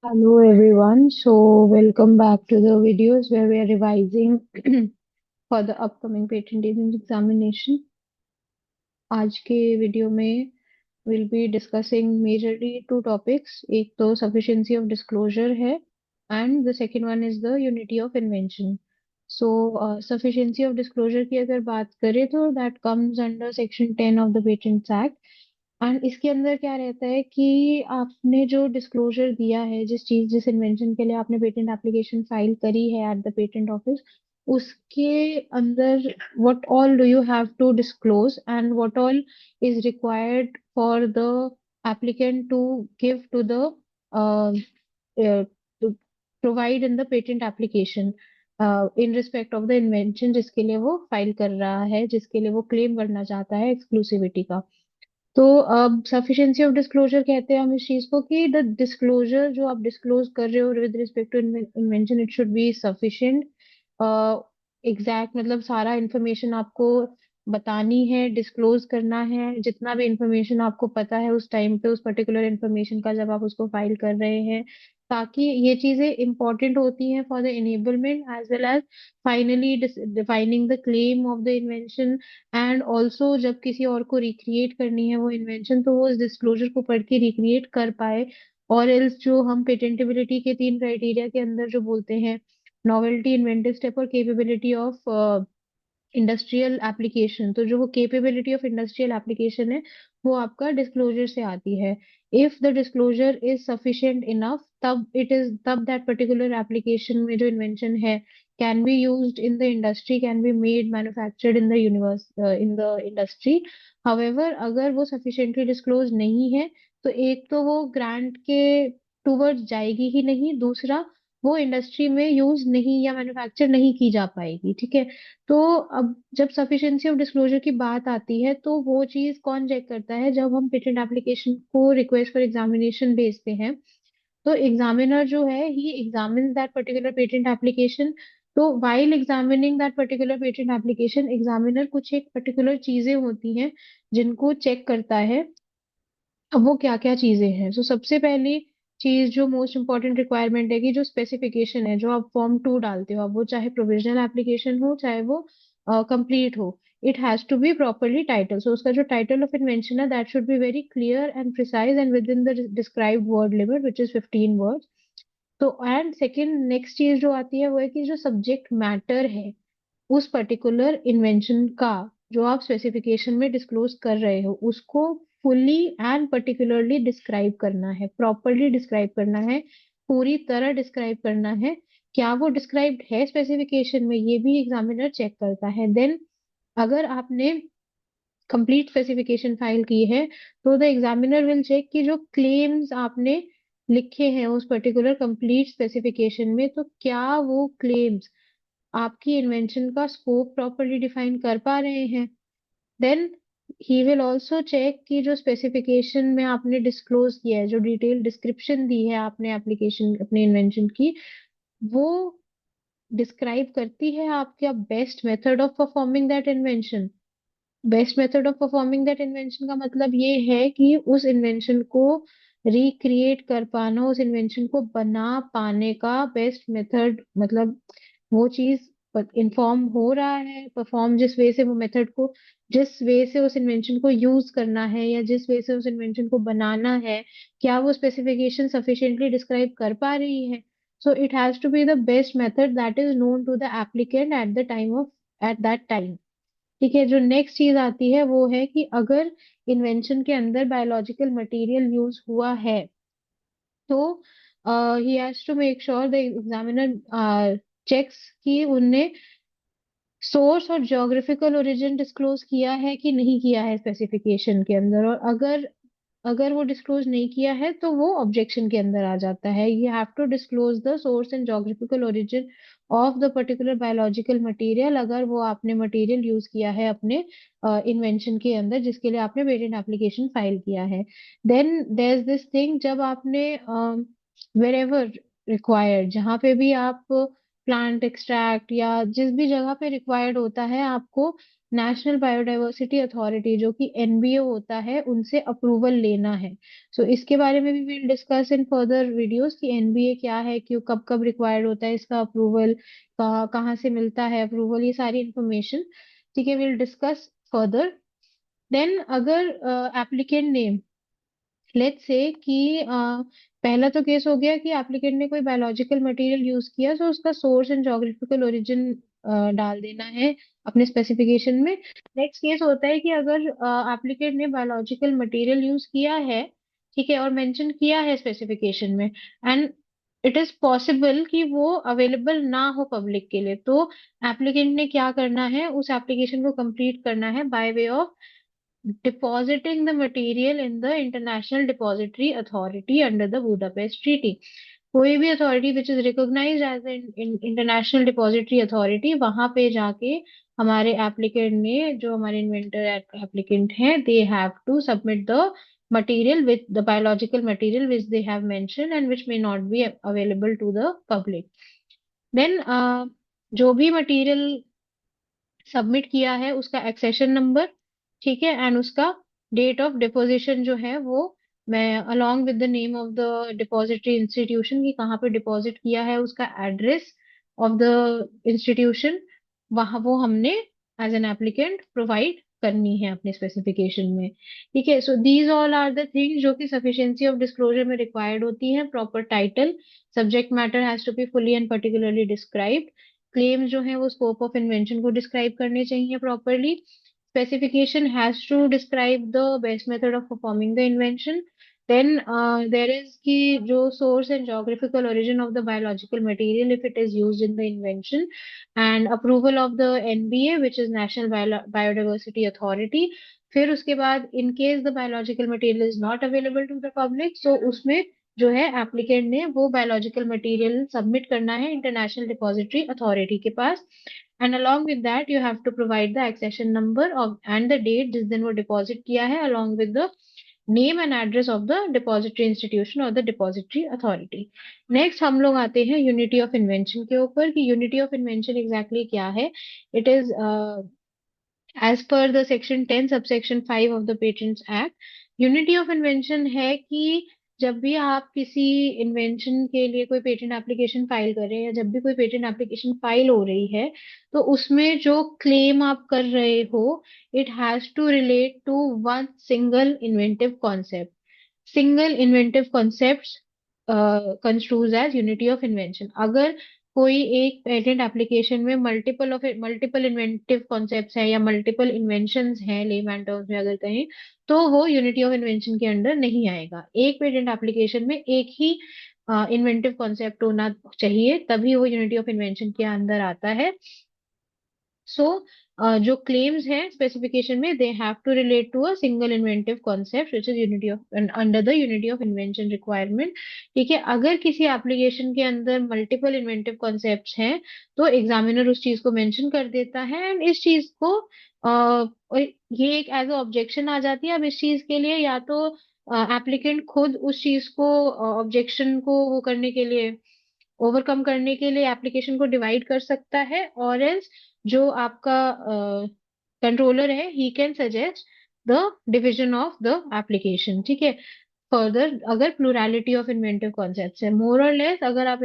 Hello everyone. Welcome back to the videos where we are revising for the upcoming patent examination. आज के video में we'll be discussing majorly two topics. एक तो sufficiency of disclosure है and the second one is the unity of invention. Sufficiency of disclosure की अगर बात करें तो that comes under section 10 of the Patents Act. And इसके अंदर क्या रहता है कि आपने जो डिस्क्लोजर दिया है जिस इन्वेंशन के लिए आपने पेटेंट एप्लीकेशन फाइल करी है एट द पेटेंट ऑफिस, उसके अंदर what all do you have to disclose and what all is required for the applicant to give to the to provide in the patent application in respect of the invention जिसके लिए वो file कर रहा है, जिसके लिए वो claim करना चाहता है एक्सक्लूसिविटी का। तो अब सफिशिएंसी ऑफ डिस्क्लोजर कहते हैं हम इस चीज को कि द डिस्क्लोजर जो आप डिस्क्लोज कर रहे हो with respect to invention it should be sufficient, exact, मतलब सारा इंफॉर्मेशन आपको बतानी है, डिस्क्लोज करना है जितना भी इंफॉर्मेशन आपको पता है उस टाइम पे उस पर्टिकुलर इंफॉर्मेशन का जब आप उसको फाइल कर रहे हैं, ताकि ये चीजें इंपॉर्टेंट होती हैं for the enablement as well as finally defining the claim of the invention. And also जब किसी और को रिक्रिएट करनी है वो इन्वेंशन तो वो इस डिस्क्लोजर को पढ़ के रिक्रिएट कर पाए। और एल्स जो हम पेटेंटेबिलिटी के तीन क्राइटेरिया के अंदर जो बोलते हैं, नॉवेल्टी, इन्वेंटिव स्टेप और केपेबिलिटी ऑफ इंडस्ट्रियल एप्लीकेशन, तो जो वो केपेबिलिटी ऑफ इंडस्ट्रियल एप्लीकेशन है वो आपका डिस्क्लोजर से आती है। If the disclosure is sufficient enough तब दैट पर्टिकुलर एप्लीकेशन में जो इन्वेंशन है can be used in the industry, can be made manufactured in the universe in the industry. However अगर वो सफिशिएंटली डिस्क्लोज नहीं है तो एक तो वो ग्रांट के टूवर्ड्स जाएगी ही नहीं, दूसरा वो इंडस्ट्री में यूज नहीं या मैन्युफैक्चर नहीं की जा पाएगी। ठीक है। तो अब जब सफिशिएंसी ऑफ डिस्क्लोजर की बात आती है तो वो चीज कौन चेक करता है? जब हम पेटेंट एप्लीकेशन को रिक्वेस्ट फॉर एग्जामिनेशन भेजते हैं तो एग्जामिनर जो है he examines that particular patent application. तो while examining that particular patent application examiner कुछ एक पर्टिकुलर चीजें होती हैं जिनको चेक करता है। अब वो क्या क्या चीजें हैं? तो सबसे पहली चीज जो मोस्ट इंपॉर्टेंट रिक्वायरमेंट है कि जो स्पेसिफिकेशन है जो आप फॉर्म 2 डालते हो, अब वो चाहे प्रोविजनल एप्लीकेशन हो चाहे वो कंप्लीट हो, it has to be properly title. So उसका जो टाइटल ऑफ इन्वेंशन है that should be very clear and precise and within the described word limit which is 15 words. तो एंड सेकेंड नेक्स्ट चीज जो आती है वो है कि जो सब्जेक्ट मैटर है उस पर्टिकुलर इन्वेंशन का जो आप स्पेसिफिकेशन में डिस्क्लोज कर रहे हो उसको फुल्ली एंड पर्टिकुलरली डिस्क्राइब करना है, प्रॉपरली डिस्क्राइब करना है, पूरी तरह डिस्क्राइब करना है। क्या वो डिस्क्राइब्ड है स्पेसिफिकेशन में, ये भी एग्जामिनर चेक करता है। देन अगर आपने कंप्लीट स्पेसिफिकेशन फाइल की है तो द एग्जामिनर विल चेक कि जो क्लेम्स आपने लिखे हैं उस पर्टिकुलर कंप्लीट स्पेसिफिकेशन में, तो क्या वो क्लेम्स आपकी इन्वेंशन का स्कोप प्रॉपरली डिफाइन कर पा रहे हैं। Then he will also check कि जो स्पेसिफिकेशन में आपने डिस्क्लोज किया है, जो डिटेल डिस्क्रिप्शन दी है आपने एप्लीकेशन अपने इन्वेंशन की, वो डिस्क्राइब करती है आपका best method of performing that invention. Best method of performing that invention का मतलब ये है कि उस इन्वेंशन को रिक्रिएट कर पाना, उस इन्वेंशन को बना पाने का बेस्ट मेथड, मतलब वो चीज इन्फॉर्म हो रहा है, परफॉर्म जिस वे से वो मेथड को, जिस वे से उस इन्वेंशन को यूज करना है या जिस वे से उस इन्वेंशन को बनाना है, क्या वो स्पेसिफिकेशन सफिशिएंटली डिस्क्राइब कर पा रही है। So it has to be the best method that is known to the applicant at the time of at that time. ठीक है। जो नेक्स्ट चीज आती है वो है कि अगर इन्वेंशन के अंदर बायोलॉजिकल मटेरियल यूज हुआ है तो he has to make sure the examiner checks कि उनने सोर्स और ज्योग्राफिकल ओरिजिन डिस्क्लोज किया है कि नहीं किया है स्पेसिफिकेशन के अंदर। और अगर अगर वो डिस्क्लोज नहीं किया है तो वो ऑब्जेक्शन के अंदर आ जाता है। You have to disclose the source and geographical origin of the particular biological material अगर वो आपने मटेरियल यूज किया है अपने इन्वेंशन के अंदर जिसके लिए आपने पेटेंट एप्लीकेशन फाइल किया है। Then there is this thing, जब आपने वेर एवर रिक्वायर्ड, जहाँ पे भी आप प्लांट एक्सट्रैक्ट या जिस भी जगह पे रिक्वायर्ड होता है आपको नेशनल बायोडाइवर्सिटी अथॉरिटी जो कि एनबीए होता है उनसे अप्रूवल लेना है। सो इसके बारे में भी will discuss in further videos कि एनबीए क्या है, क्यों, कब कब रिक्वायर्ड होता है इसका अप्रूवल, कहाँ से मिलता है अप्रूवल, ये सारी इंफॉर्मेशन, ठीक है, विल डिस्कस फर्दर। देन अगर एप्लीकेंट ने, लेट्स से कि पहला तो केस हो गया कि एप्लीकेंट ने कोई बायोलॉजिकल मटेरियल यूज किया, तो उसका सोर्स एंड ज्योग्राफिकल ओरिजिन डाल देना है अपने स्पेसिफिकेशन में। नेक्स्ट केस होता है कि अगर एप्लीकेंट ने बायोलॉजिकल मटेरियल यूज किया है, ठीक है, और मेंशन किया है स्पेसिफिकेशन में, एंड इट इज पॉसिबल कि वो अवेलेबल ना हो पब्लिक के लिए, तो एप्लीकेंट ने क्या करना है, उस एप्लीकेशन को कंप्लीट करना है by way of depositing the material in the International Depository Authority under the Budapest Treaty. कोई भी authority which is recognised as an international depository authority, वहां पे जाके हमारे एप्लीकेंट ने, जो हमारे इन्वेंटर एप्लीकेंट हैं, they have to submit the material with the biological material which they have mentioned and which may not be available to the public. Then जो भी मटेरियल सबमिट किया है उसका एक्सेशन नंबर, ठीक है, एंड उसका date of deposition जो है वो, मैं along with the name of the depository institution की कहाँ पे डिपॉजिट किया है, उसका एड्रेस ऑफ द इंस्टीट्यूशन, वहां वो हमने एज एन एप्लीकेंट प्रोवाइड करनी है अपने स्पेसिफिकेशन में। ठीक है, so these all are the things जो कि सफिशिएंसी ऑफ डिस्क्लोजर में रिक्वायर्ड होती हैं। Proper title, subject matter has to be fully and particularly described, claims जो है वो स्कोप ऑफ इन्वेंशन को डिस्क्राइब करने चाहिए properly, specification has to describe the best method of performing the invention. Then there is कि जो source and geographical origin of the biological material if it is used in the invention, and approval of the NBA which is national biodiversity authority. फिर उसके बाद in case the biological material is not available to the public, so उसमें जो है applicant ने वो biological material submit करना है इंटरनेशनल डिपॉजिटरी अथॉरिटी के पास, and along with that you have to provide the accession number of and the date जिस दिन वो डिपॉजिट किया है, along with the name and address of the depository institution और द डिपॉजिटरी अथॉरिटी। नेक्स्ट हम लोग आते हैं यूनिटी ऑफ इन्वेंशन के ऊपर कि यूनिटी ऑफ इन्वेंशन एग्जैक्टली क्या है। It is as per the section 10 subsection 5 of the Patents Act, unity of invention है कि जब भी आप किसी इन्वेंशन के लिए कोई पेटेंट एप्लीकेशन फाइल कर रहे हैं, या जब भी कोई पेटेंट एप्लीकेशन फाइल हो रही है, तो उसमें जो क्लेम आप कर रहे हो, it has to relate to one single inventive concept. Single inventive concept construes as unity of invention. अगर कोई एक पेटेंट एप्लीकेशन में मल्टीपल इन्वेंटिव कॉन्सेप्ट्स है या मल्टीपल इन्वेंशंस हैं, लेमैन टर्म्स में अगर कहें, तो वो यूनिटी ऑफ इन्वेंशन के अंडर नहीं आएगा। एक पेटेंट एप्लीकेशन में एक ही इन्वेंटिव कॉन्सेप्ट होना चाहिए, तभी वो यूनिटी ऑफ इन्वेंशन के अंदर आता है। सो जो क्लेम्स हैं स्पेसिफिकेशन में, they have to relate to a single inventive concept which is unity of under the unity of invention requirement. ठीक है, अगर किसी एप्लीकेशन के अंदर मल्टीपल इन्वेंटिव कॉन्सेप्ट्स हैं, तो एग्जामिनर उस चीज को मेंशन कर देता है, एंड इस चीज को ये एक एज ऑब्जेक्शन आ जाती है। अब इस चीज के लिए या तो एप्लीकेंट खुद उस चीज को, ऑब्जेक्शन को वो करने के लिए, ओवरकम करने के लिए एप्लीकेशन को डिवाइड कर सकता है, और एल्स जो आपका कंट्रोलर है, he can suggest the division of the application. ठीक है, फर्दर अगर प्लूरैलिटी ऑफ इन्वेंटिव कॉन्सेप्ट्स है, मोर और लेस, अगर आप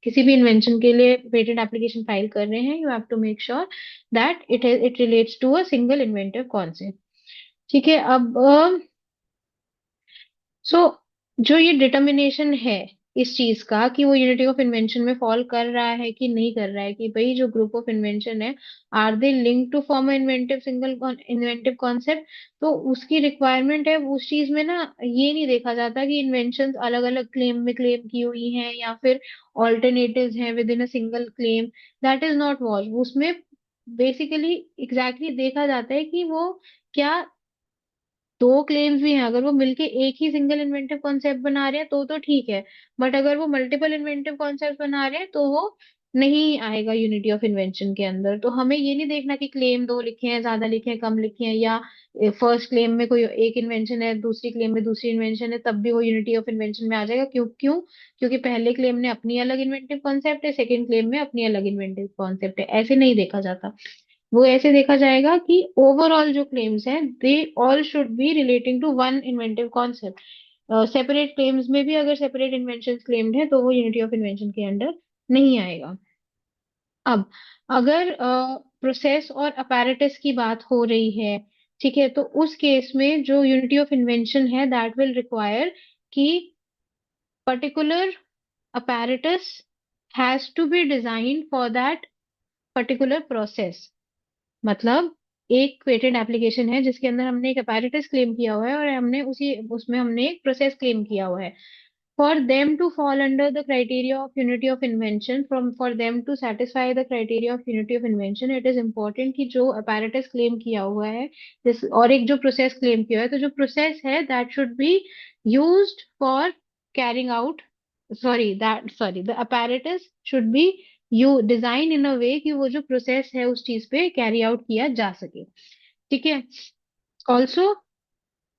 किसी भी इन्वेंशन के लिए पेटेंट एप्लीकेशन फाइल कर रहे हैं, you have to make sure that it relates to a single inventive concept. ठीक है, अब सो जो ये डिटर्मिनेशन है इस चीज का कि वो यूनिटी ऑफ इन्वेंशन में फॉल कर रहा है कि नहीं कर रहा है, कि भाई जो ग्रुप ऑफ इन्वेंशन है, are they link to form inventive single inventive concept, तो उसकी रिक्वायरमेंट है। उस चीज में ना ये नहीं देखा जाता कि इन्वेंशन अलग अलग क्लेम में क्लेम की हुई हैं या फिर ऑल्टरनेटिव्स हैं with in a single claim, that is not watch उसमें। बेसिकली एग्जैक्टली देखा जाता है कि वो क्या दो क्लेम्स भी हैं, अगर वो मिलके एक ही सिंगल इन्वेंटिव कॉन्सेप्ट बना रहे हैं तो ठीक है, बट अगर वो मल्टीपल इन्वेंटिव कॉन्सेप्ट बना रहे हैं तो वो नहीं आएगा यूनिटी ऑफ इन्वेंशन के अंदर। तो हमें ये नहीं देखना कि क्लेम दो लिखे हैं, ज्यादा लिखे हैं, कम लिखे हैं, या फर्स्ट क्लेम में कोई एक इन्वेंशन है, दूसरी क्लेम में दूसरी इन्वेंशन है, तब भी वो यूनिटी ऑफ इन्वेंशन में आ जाएगा। क्यों क्योंकि पहले क्लेम ने अपनी अलग इन्वेंटिव कॉन्सेप्ट है, सेकंड क्लेम में अपनी अलग इन्वेंटिव कॉन्सेप्ट है, ऐसे नहीं देखा जाता। वो ऐसे देखा जाएगा कि ओवरऑल जो क्लेम्स हैं they all should be relating to one inventive concept. Separate claims में भी अगर सेपरेट इन्वेंशन क्लेम्ड है तो वो यूनिटी ऑफ इन्वेंशन के अंडर नहीं आएगा। अब अगर प्रोसेस और अपैरेटस की बात हो रही है, ठीक है, तो उस केस में जो यूनिटी ऑफ इन्वेंशन है दैट विल रिक्वायर कि particular apparatus has to be designed for that particular process। मतलब एक पेटेंट एप्लीकेशन है जिसके अंदर हमने एक apparatus क्लेम किया हुआ है और हमने उसी उसमें हमने एक प्रोसेस क्लेम किया हुआ है। For them to fall under the criteria of unity of invention, for them to satisfy the criteria of unity of invention, it is important कि जो apparatus claim किया हुआ है जिस और एक जो process claim किया हुआ है, तो जो process है that should be used for carrying out, the apparatus should be you design in a way कि वो जो process है उस चीज पे carry out किया जा सके। ठीक है। ऑल्सो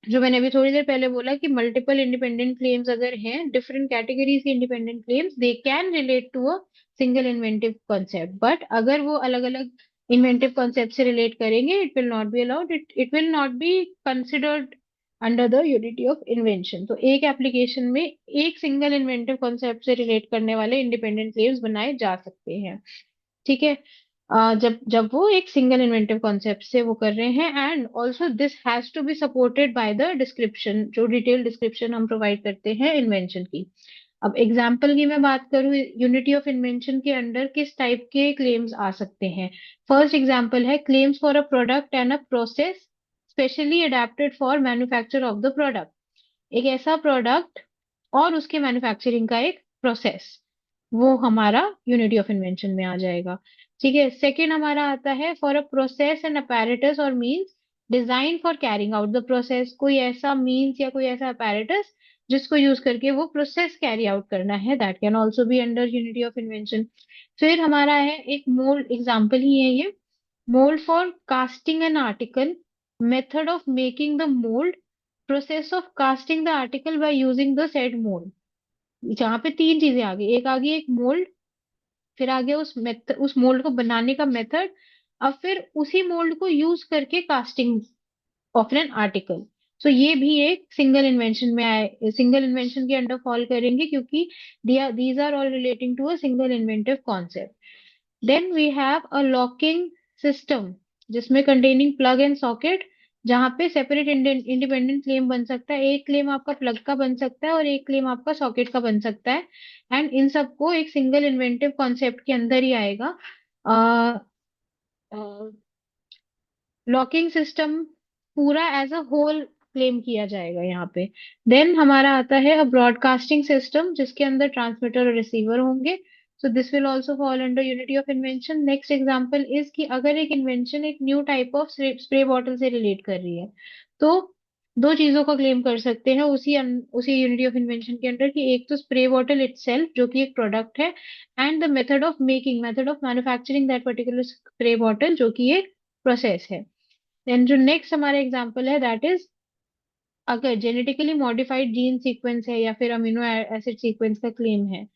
जो मैंने अभी थोड़ी देर पहले बोला कि मल्टीपल इंडिपेंडेंट क्लेम्स अगर हैं, डिफरेंट कैटेगरीज के independent claims, they can relate to a single inventive concept, but अगर वो अलग अलग इन्वेंटिव कॉन्सेप्ट से रिलेट करेंगे it will not be allowed, it will not be considered under the unity of invention. तो एक application में एक सिंगल इन्वेंटिव कॉन्सेप्ट से रिलेट करने वाले इंडिपेंडेंट क्लेम्स बनाए जा सकते हैं। ठीक है। जब जब वो एक सिंगल इन्वेंटिव कॉन्सेप्ट से वो कर रहे हैं, and also this has to be supported by the description, जो डिटेल डिस्क्रिप्शन हम प्रोवाइड करते हैं इन्वेंशन की। अब एग्जाम्पल की मैं बात करूं, यूनिटी ऑफ इन्वेंशन के अंडर किस टाइप के क्लेम्स आ सकते हैं। फर्स्ट एग्जाम्पल है claims for a product and a process specially adapted for manufacture of the product. एक ऐसा प्रोडक्ट और उसके मैन्युफैक्चरिंग का एक प्रोसेस, वो हमारा यूनिटी ऑफ इन्वेंशन में आ जाएगा। ठीक है। सेकंड हमारा आता है for a process and apparatus और means design for carrying out the process. कोई ऐसा मींस या कोई ऐसा अपैरेटस जिसको यूज करके वो प्रोसेस कैरी आउट करना है, that can also be under unity of invention. फिर हमारा है एक मोल्ड, एग्जाम्पल ही है ये, mold for casting an article, method of making the mold, process of casting the article by using the said mold। जहाँ पे तीन चीजें आ गई, एक आ गई एक मोल्ड, फिर आ गया उस मोल्ड को बनाने का मेथड, अब फिर उसी मोल्ड को यूज करके casting of an article. So ये भी एक सिंगल इन्वेंशन में आए, सिंगल इन्वेंशन के अंडर फॉल करेंगे क्योंकि these are all relating to a single inventive concept. Then we have a locking system जिसमें कंटेनिंग प्लग एंड सॉकेट, जहाँ पे सेपरेट इंडिपेंडेंट क्लेम बन सकता है। एक क्लेम आपका प्लग का बन सकता है और एक क्लेम आपका सॉकेट का बन सकता है, एंड इन सबको एक सिंगल इन्वेंटिव कॉन्सेप्ट के अंदर ही आएगा। लॉकिंग सिस्टम पूरा एज अ होल क्लेम किया जाएगा यहाँ पे। देन हमारा आता है अ ब्रॉडकास्टिंग सिस्टम जिसके अंदर ट्रांसमीटर और रिसीवर होंगे। So this will also fall under unity of invention. Next example is कि अगर एक इन्वेंशन एक new type of spray bottle से रिलेट कर रही है, तो दो चीजों का क्लेम कर सकते हैं उसी यूनिटी ऑफ इन्वेंशन के अंडर, कि एक तो स्प्रे बॉटल इटसेल्फ जो कि एक प्रोडक्ट है, and the method of manufacturing that particular spray bottle जो कि एक प्रोसेस है। देन जो नेक्स्ट हमारा एग्जांपल है दैट इज अगर जेनेटिकली मॉडिफाइड जीन सीक्वेंस है या फिर अमीनो एसिड सीक्वेंस का क्लेम है,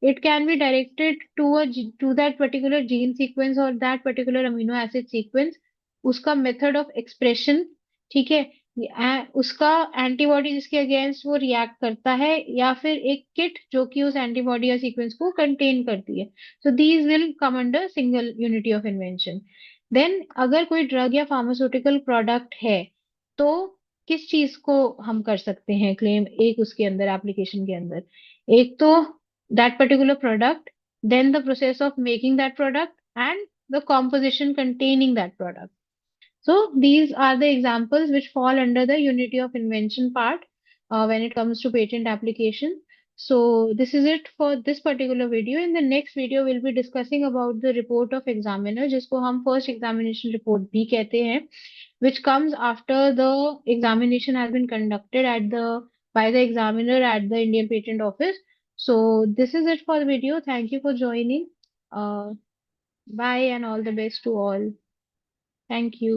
it can be directed to that particular gene sequence और that particular amino acid sequence, उसका मेथड ऑफ एक्सप्रेशन, ठीक है, उसका एंटीबॉडी जिसके अगेंस्ट वो रिएक्ट करता है, या फिर एक किट जो कि उस एंटीबॉडी या सीक्वेंस को कंटेन करती है। So these will come under single unity of invention. Then अगर कोई ड्रग या फार्मास्यूटिकल प्रोडक्ट है, तो किस चीज को हम कर सकते हैं क्लेम एक उसके अंदर एप्लीकेशन के अंदर, एक तो that particular product, then the process of making that product, and the composition containing that product. So these are the examples which fall under the unity of invention part when it comes to patent application. So this is it for this particular video. In the next video, we'll be discussing about the report of examiner, जिसको हम first examination report भी कहते हैं, which comes after the examination has been conducted at the by the examiner at the Indian Patent Office. So this is it for the video. Thank you for joining. Uh, Bye and all the best to all. Thank you.